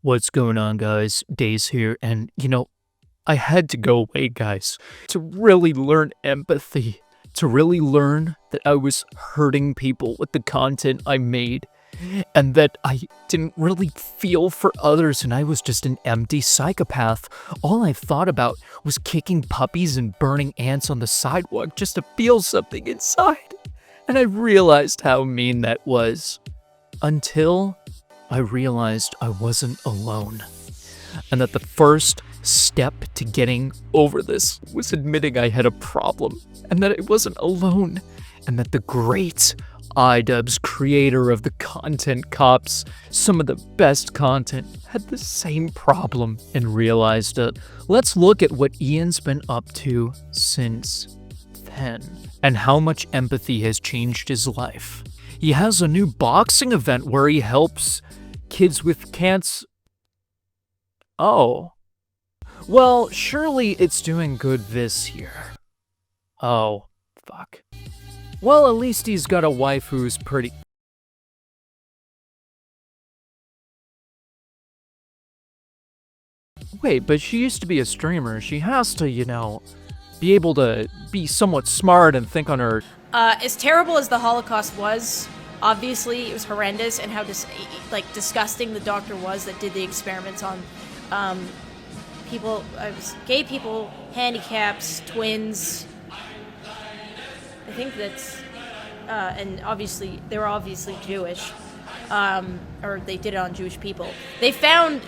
What's going on, guys? Days here, and I had to go away, guys, to really learn empathy, to really learn that I was hurting people with the content I made, and that I didn't really feel for others, and I was just an empty psychopath. All I thought about was kicking puppies and burning ants on the sidewalk just to feel something inside. And I realized how mean that was. Until I realized I wasn't alone, and that the first step to getting over this was admitting I had a problem, and that I wasn't alone, and that the great iDubbbz, creator of the Content Cuck, some of the best content, had the same problem and realized it. Let's look at what Ian's been up to since then, and how much empathy has changed his life. He has a new boxing event where he helps kids with cancer. Oh. Well, surely it's doing good this year. Oh, fuck. Well, at least he's got a wife who's pretty... Wait, but she used to be a streamer. She has to, be able to be somewhat smart and think on her... As terrible as the Holocaust was, obviously it was horrendous, and how disgusting the doctor was that did the experiments on people, gay people, handicaps, twins. I think that's, and obviously they were obviously Jewish, or they did it on Jewish people. They found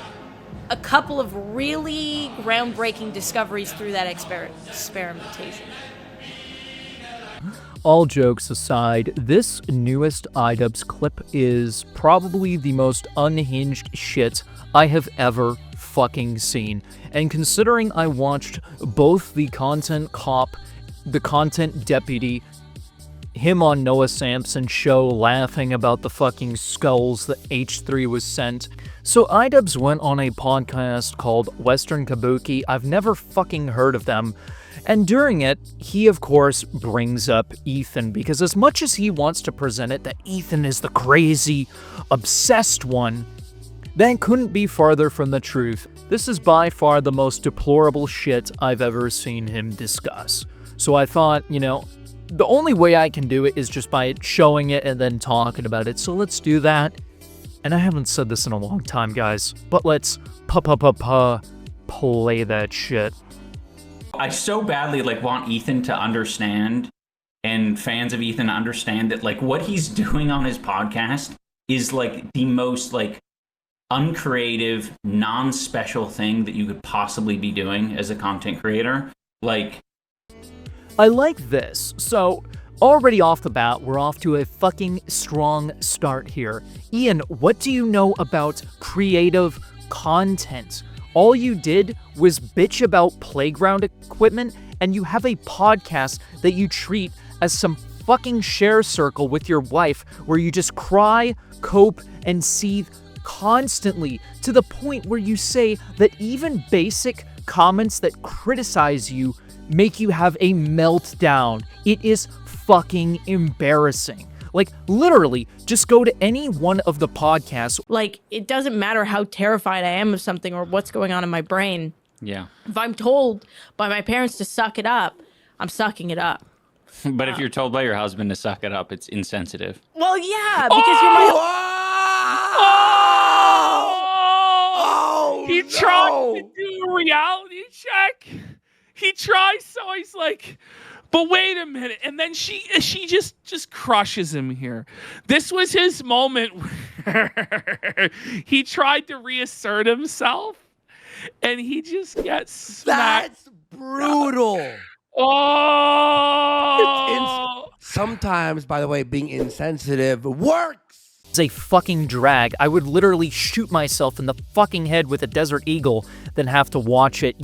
a couple of really groundbreaking discoveries through that experimentation. All jokes aside, this newest iDubbbz clip is probably the most unhinged shit I have ever fucking seen. And considering I watched both the Content Cuck, the Content Deputy, him on Noah Sampson's show laughing about the fucking skulls that H3 was sent, so iDubbbz went on a podcast called Western Kabuki. I've never fucking heard of them. And during it, he of course brings up Ethan, because as much as he wants to present it that Ethan is the crazy, obsessed one, that couldn't be farther from the truth. This is by far the most deplorable shit I've ever seen him discuss. So I thought, the only way I can do it is just by showing it and then talking about it. So let's do that. And I haven't said this in a long time, guys, but let's play that shit. I so badly want Ethan to understand, and fans of Ethan understand that what he's doing on his podcast is the most uncreative, non-special thing that you could possibly be doing as a content creator. I like this. So already off the bat, we're off to a fucking strong start here. Ian, what do you know about creative content? All you did was bitch about playground equipment, and you have a podcast that you treat as some fucking share circle with your wife where you just cry, cope, and seethe constantly, to the point where you say that even basic comments that criticize you make you have a meltdown. It is fucking embarrassing. Literally, just go to any one of the podcasts. It doesn't matter how terrified I am of something or what's going on in my brain. Yeah. If I'm told by my parents to suck it up, I'm sucking it up. But if you're told by your husband to suck it up, it's insensitive. Well, yeah, because you're my... He tried to do a reality check. He tries, so he's like... But wait a minute, and then she just crushes him here. This was his moment where he tried to reassert himself, and he just gets smacked. That's brutal. Oh! Sometimes, by the way, being insensitive works. It's a fucking drag. I would literally shoot myself in the fucking head with a Desert Eagle than have to watch it,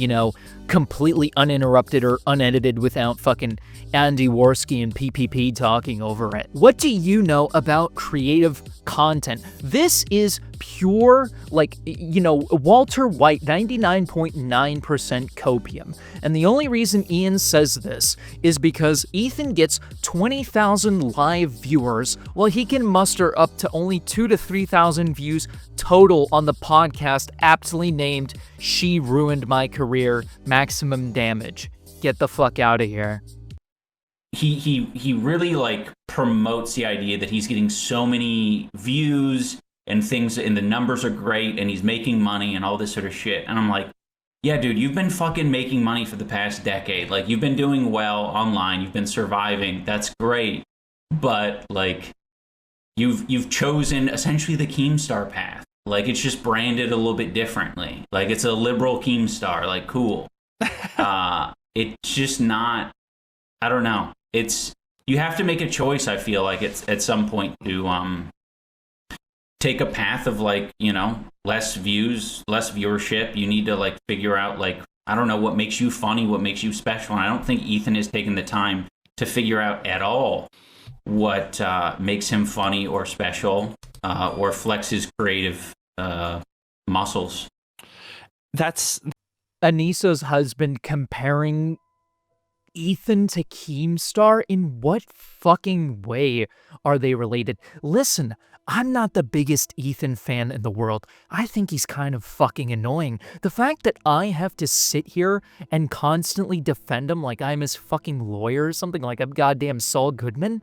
completely uninterrupted or unedited without fucking Andy Worski and PPP talking over it. What do you know about creative content? This is pure, like, you know, Walter White, 99.9% copium. And the only reason Ian says this is because Ethan gets 20,000 live viewers while he can muster up to only 2,000 to 3,000 views total on the podcast aptly named She Ruined My Career, Maximum Damage. Get the fuck out of here. He really like promotes the idea that he's getting so many views and things, and the numbers are great, and he's making money and all this sort of shit. And I'm like, yeah, dude, you've been fucking making money for the past decade. Like, you've been doing well online. You've been surviving. That's great. But like, you've chosen essentially the Keemstar path. Like, it's just branded a little bit differently. Like, it's a liberal Keemstar. Like, cool. It's just not. I don't know. It's, you have to make a choice. I feel like it's at some point to take a path of, like, you know, less views, less viewership. You need to like figure out, like, I don't know, what makes you funny, what makes you special. And I don't think Ethan has taken the time to figure out at all what makes him funny or special, or flex his creative muscles. That's Anisa's husband comparing Ethan to Keemstar? In what fucking way are they related? Listen, I'm not the biggest Ethan fan in the world. I think he's kind of fucking annoying. The fact that I have to sit here and constantly defend him like I'm his fucking lawyer or something, like I'm goddamn Saul Goodman,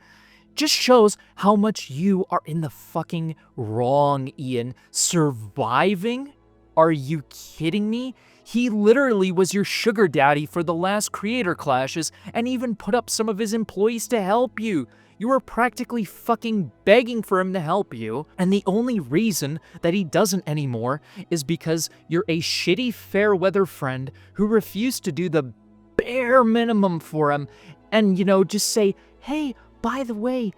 just shows how much you are in the fucking wrong, Ian. Surviving? Are you kidding me? He literally was your sugar daddy for the last creator clashes and even put up some of his employees to help you. You were practically fucking begging for him to help you, and the only reason that he doesn't anymore is because you're a shitty fair weather friend who refused to do the bare minimum for him and, you know, just say, hey, by the way,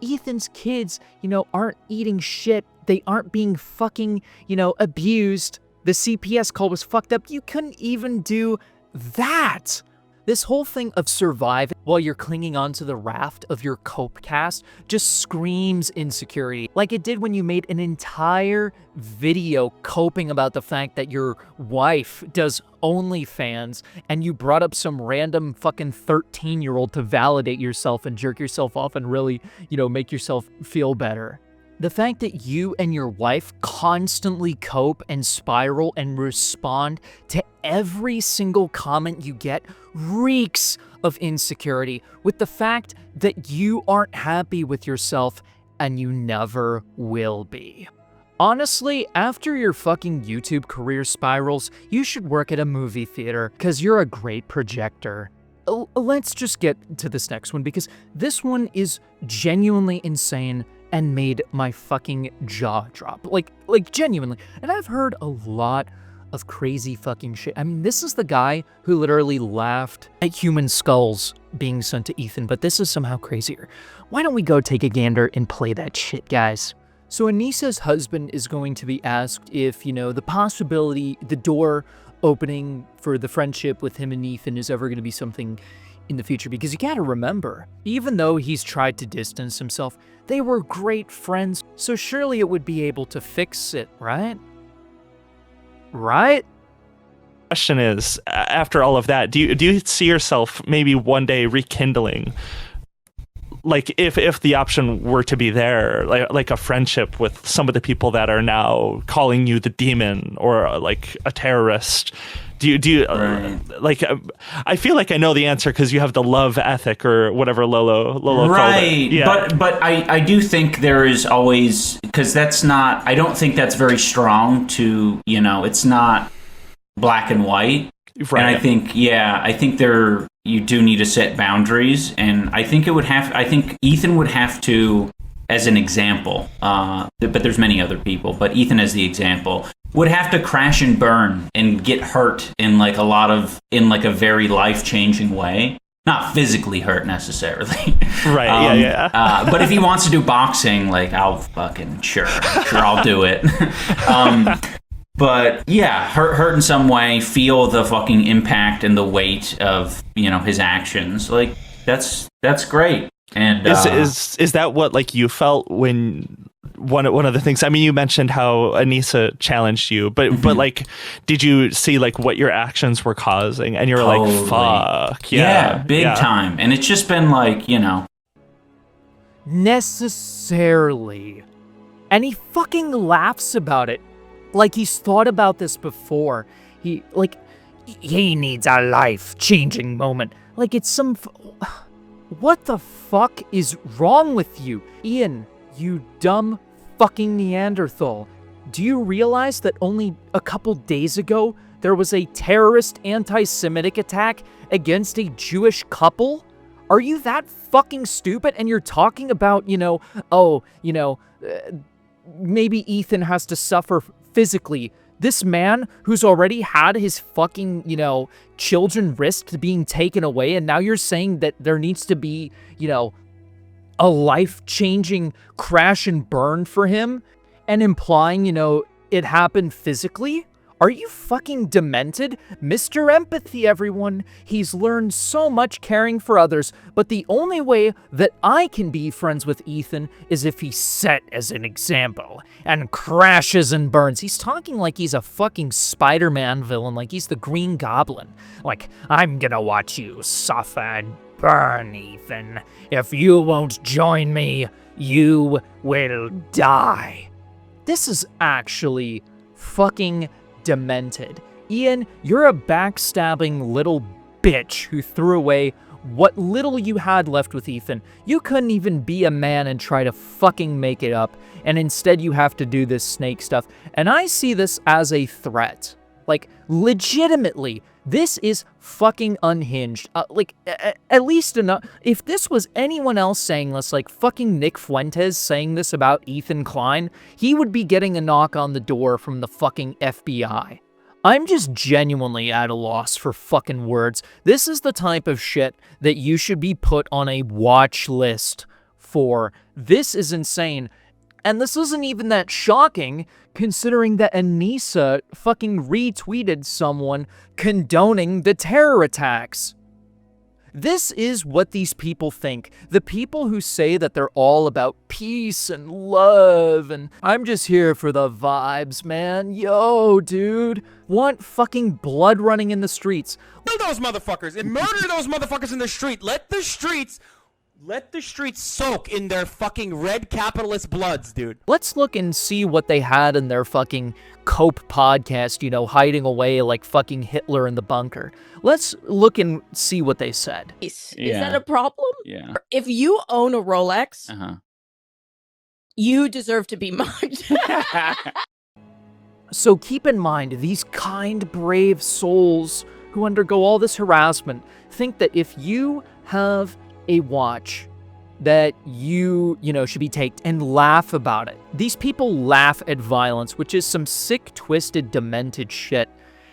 Ethan's kids, you know, aren't eating shit. They aren't being fucking, you know, abused. The CPS call was fucked up. You couldn't even do that. This whole thing of surviving while you're clinging onto the raft of your cope cast just screams insecurity. Like it did when you made an entire video coping about the fact that your wife does OnlyFans and you brought up some random fucking 13-year-old to validate yourself and jerk yourself off and really, you know, make yourself feel better. The fact that you and your wife constantly cope and spiral and respond to every single comment you get reeks of insecurity, with the fact that you aren't happy with yourself and you never will be. Honestly, after your fucking YouTube career spirals, you should work at a movie theater because you're a great projector. Let's just get to this next one because this one is genuinely insane and made my fucking jaw drop. Like genuinely. And I've heard a lot of crazy fucking shit. I mean, this is the guy who literally laughed at human skulls being sent to Ethan, but this is somehow crazier. Why don't we go take a gander and play that shit, guys? So Anisa's husband is going to be asked if, you know, the possibility, the door opening for the friendship with him and Ethan is ever going to be something in the future, because you gotta remember, even though he's tried to distance himself, they were great friends, so surely it would be able to fix it, right? Right? Question is, after all of that, do you see yourself maybe one day rekindling, like if the option were to be there, like a friendship with some of the people that are now calling you the demon or like a terrorist? Do you right. Like? I feel like I know the answer because you have the love ethic or whatever Lolo right. called it. Yeah. But I do think there is always, because that's not. I don't think that's very strong to, you know. It's not black and white. Right. And I think there you do need to set boundaries, and I think I think Ethan would have to, as an example, but there's many other people, but Ethan as the example would have to crash and burn and get hurt in like a very life-changing way. Not physically hurt necessarily. Right, yeah. But if he wants to do boxing, like, I'll fucking, sure I'll do it. But yeah, hurt in some way, feel the fucking impact and the weight of, you know, his actions. Like, that's great. And is that what like you felt when one of the things, I mean, you mentioned how Anisa challenged you, but like, did you see like what your actions were causing, and you're like, fuck yeah, big time. And it's just been like, you know, necessarily. And he fucking laughs about it. Like he's thought about this before. He needs a life-changing moment. Like it's some... What the fuck is wrong with you? Ian, you dumb fucking Neanderthal. Do you realize that only a couple days ago, there was a terrorist anti-Semitic attack against a Jewish couple? Are you that fucking stupid? And you're talking about, maybe Ethan has to suffer physically. This man who's already had his fucking, children risked being taken away, and now you're saying that there needs to be, a life-changing crash and burn for him, and implying, it happened physically? Are you fucking demented? Mr. Empathy, everyone. He's learned so much caring for others, but the only way that I can be friends with Ethan is if he's set as an example and crashes and burns. He's talking like he's a fucking Spider-Man villain, like he's the Green Goblin. Like, I'm gonna watch you suffer and burn, Ethan. If you won't join me, you will die. This is actually fucking demented. Ian, you're a backstabbing little bitch who threw away what little you had left with Ethan. You couldn't even be a man and try to fucking make it up, and instead you have to do this snake stuff. And I see this as a threat. Like, legitimately, this is fucking unhinged. At least enough. If this was anyone else saying this, like fucking Nick Fuentes saying this about Ethan Klein, he would be getting a knock on the door from the fucking FBI. I'm just genuinely at a loss for fucking words. This is the type of shit that you should be put on a watch list for. This is insane. And this isn't even that shocking, considering that Anisa fucking retweeted someone condoning the terror attacks. This is what these people think. The people who say that they're all about peace and love, and I'm just here for the vibes, man. Yo, dude. Want fucking blood running in the streets. Kill those motherfuckers and murder those motherfuckers in the street. Let the streets soak in their fucking red capitalist bloods, dude. Let's look and see what they had in their fucking Cope podcast, hiding away like fucking Hitler in the bunker. Let's look and see what they said. Is that a problem? Yeah. If you own a Rolex, you deserve to be mugged. So keep in mind, these kind, brave souls who undergo all this harassment think that if you have a watch that you should be taked and laugh about it. These people laugh at violence, which is some sick, twisted, demented shit.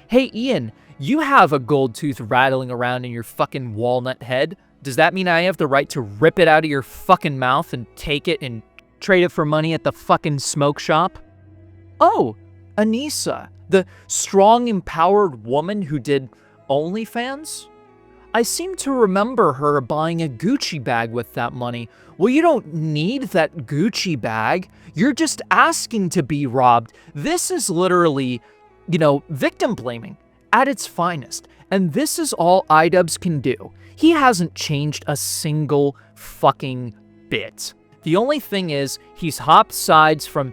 Hey, Ian, you have a gold tooth rattling around in your fucking walnut head. Does that mean I have the right to rip it out of your fucking mouth and take it and trade it for money at the fucking smoke shop? Oh, Anisa, the strong, empowered woman who did OnlyFans? I seem to remember her buying a Gucci bag with that money. Well, you don't need that Gucci bag. You're just asking to be robbed. This is literally, victim blaming at its finest. And this is all iDubbbz can do. He hasn't changed a single fucking bit. The only thing is, he's hopped sides from,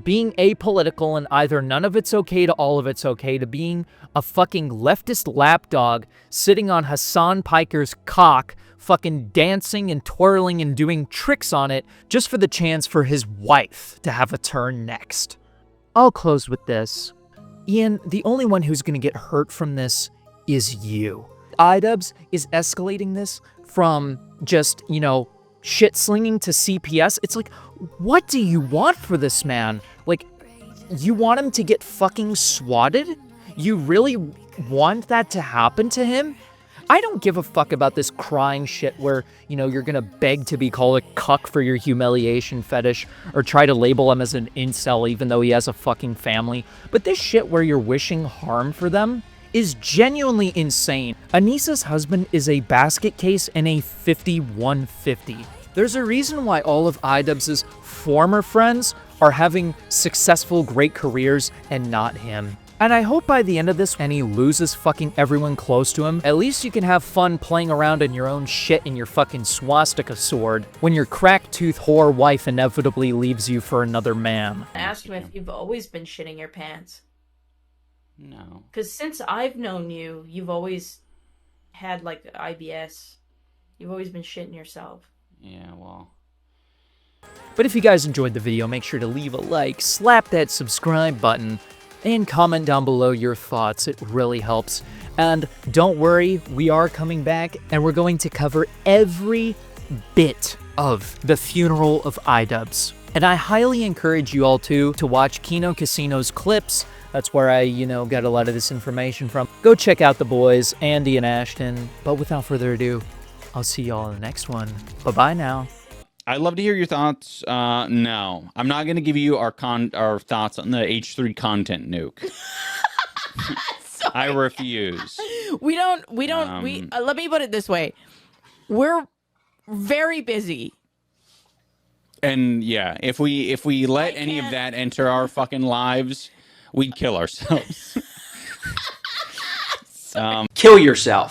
being apolitical and either none of it's okay to all of it's okay to being a fucking leftist lapdog sitting on Hassan Piker's cock, fucking dancing and twirling and doing tricks on it just for the chance for his wife to have a turn next. I'll close with this. Ian, the only one who's gonna get hurt from this is you. iDubbbz is escalating this from just, shit slinging to CPS. It's like, what do you want for this man? Like, you want him to get fucking swatted? You really want that to happen to him? I don't give a fuck about this crying shit where, you know, you're gonna beg to be called a cuck for your humiliation fetish or try to label him as an incel even though he has a fucking family. But this shit where you're wishing harm for them is genuinely insane. Anisa's husband is a basket case and a 5150. There's a reason why all of iDubbbz's former friends are having successful, great careers and not him. And I hope by the end of this, and he loses fucking everyone close to him, at least you can have fun playing around in your own shit in your fucking swastika sword when your crack-tooth whore wife inevitably leaves you for another man. I asked him if you've always been shitting your pants. No. Because since I've known you, you've always had, like, IBS. You've always been shitting yourself. Yeah, well. But if you guys enjoyed the video, make sure to leave a like, slap that subscribe button, and comment down below your thoughts. It really helps. And don't worry, we are coming back, and we're going to cover every bit of the funeral of iDubbbz. And I highly encourage you all to watch Kino Casino's clips. That's where I, you know, got a lot of this information from. Go check out the boys, Andy and Ashton. But without further ado, I'll see y'all in the next one. Bye-bye now. I'd love to hear your thoughts. No, I'm not going to give you our thoughts on the H3 content nuke. I refuse. We don't, let me put it this way. We're very busy. And yeah, if we let any of that enter our fucking lives, we'd kill ourselves. Kill yourself.